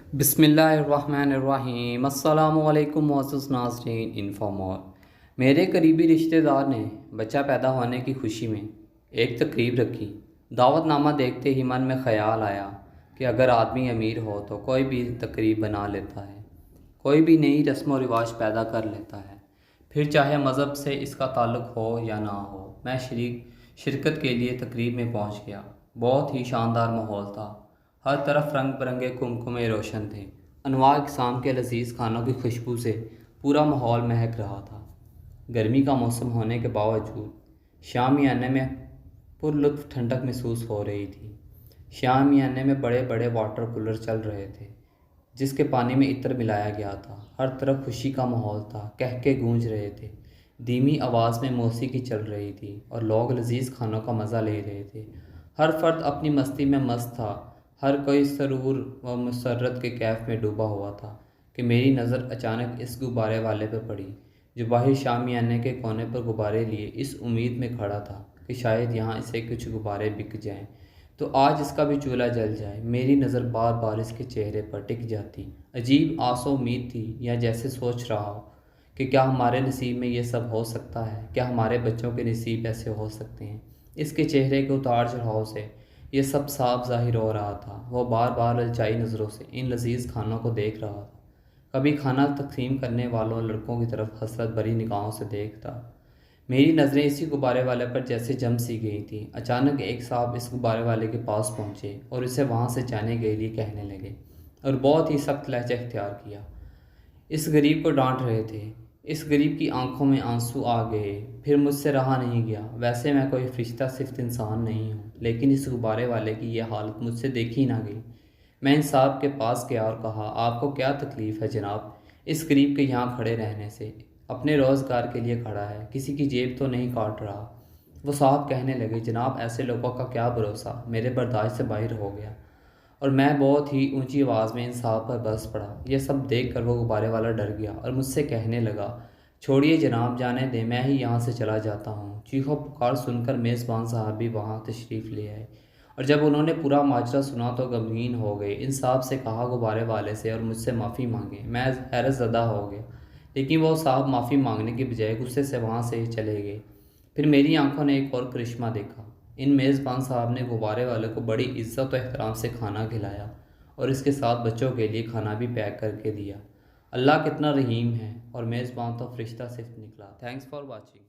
बिस्मिल्लाहिर्रहमानिर्रहीम अस्सलामुअलैकुम मुअज़्ज़ज़ नाज़रीन इन्फॉर्मर। मेरे करीबी रिश्तेदार ने बच्चा पैदा होने की खुशी में एक तकरीब रखी। दावतनामा देखते ही मन में ख़याल आया कि अगर आदमी अमीर हो तो कोई भी तकरीब बना लेता है, कोई भी नई रस्म व रिवाज पैदा कर लेता है, फिर चाहे मज़हब से इसका ताल्लुक़ हो या ना हो। मैं शिरकत के लिए तकरीब में पहुंच गया। बहुत ही शानदार माहौल था। हर तरफ रंग बिरंगे कुमकुमे रोशन थे। अनवां इक़साम के लजीज़ खानों की खुशबू से पूरा माहौल महक रहा था। गर्मी का मौसम होने के बावजूद शामियाने में पुरलुत्फ़ ठंडक महसूस हो रही थी। शामियाने में बड़े बड़े वाटर कूलर चल रहे थे जिसके पानी में इत्र मिलाया गया था। हर तरफ खुशी का माहौल था, कहके गूंज रहे थे। धीमी आवाज़ में मौसीकी चल रही थी और लोग लजीज़ खानों का मज़ा ले रहे थे। हर फर्द अपनी मस्ती में मस्त था। हर कोई सरूर व मसरत के कैफ में डूबा हुआ था कि मेरी नज़र अचानक इस गुब्बारे वाले पर पड़ी जो बाहर शामियाने के कोने पर गुब्बारे लिए इस उम्मीद में खड़ा था कि शायद यहाँ इसे कुछ गुब्बारे बिक जाएं तो आज इसका भी चूल्हा जल जाए। मेरी नज़र बार बार इसके चेहरे पर टिक जाती। अजीब आसो उम्मीद थी, या जैसे सोच रहा हो कि क्या हमारे नसीब में ये सब हो सकता है, क्या हमारे बच्चों के नसीब ऐसे हो सकते हैं। इसके चेहरे के उतार चढ़ाव से ये सब साफ जाहिर हो रहा था। वो बार बार ललचाई नज़रों से इन लजीज़ खानों को देख रहा था। कभी खाना तकसीम करने वालों लड़कों की तरफ हसरत भरी निगाहों से देखता। मेरी नज़रें इसी गुब्बारे वाले पर जैसे जम सी गई थी। अचानक एक साहब इस गुब्बारे वाले के पास पहुँचे और इसे वहाँ से जाने के लिए कहने लगे और बहुत ही सख्त लहजा इख्तियार किया। इस गरीब को डांट रहे थे। इस गरीब की आंखों में आंसू आ गए। फिर मुझसे रहा नहीं गया। वैसे मैं कोई फरिश्ता सिर्फ इंसान नहीं हूँ, लेकिन इस गुब्बारे वाले की यह हालत मुझसे देखी ना गई। मैं इन साहब के पास गया और कहा, आपको क्या तकलीफ़ है जनाब इस गरीब के यहाँ खड़े रहने से? अपने रोज़गार के लिए खड़ा है, किसी की जेब तो नहीं काट रहा। वो साहब कहने लगे, जनाब ऐसे लोगों का क्या भरोसा। मेरे बर्दाश्त से बाहर हो गया और मैं बहुत ही ऊंची आवाज़ में इन साहब पर बरस पड़ा। यह सब देख कर वो गुब्बारे वाला डर गया और मुझसे कहने लगा, छोड़िए जनाब, जाने दें, मैं ही यहाँ से चला जाता हूँ। चीखो पुकार सुनकर मेज़बान साहब भी वहाँ तशरीफ़ ले आए और जब उन्होंने पूरा माजरा सुना तो गमगीन हो गए। इन साहब से कहा गुब्बारे वाले से और मुझसे माफ़ी मांगे। मैं हैरत ज़दा हो गया, लेकिन वो साहब माफ़ी मांगने के बजाय गुस्से से वहाँ से चले गए। फिर मेरी आंखों ने एक और करिश्मा देखा। इन मेज़बान साहब ने गुब्बारे वाले को बड़ी इज्जत और एहतराम से खाना खिलाया और इसके साथ बच्चों के लिए खाना भी पैक करके दिया। अल्लाह कितना रहीम है। और मेज़बान तो फरिश्ता सिर्फ निकला। Thanks for watching.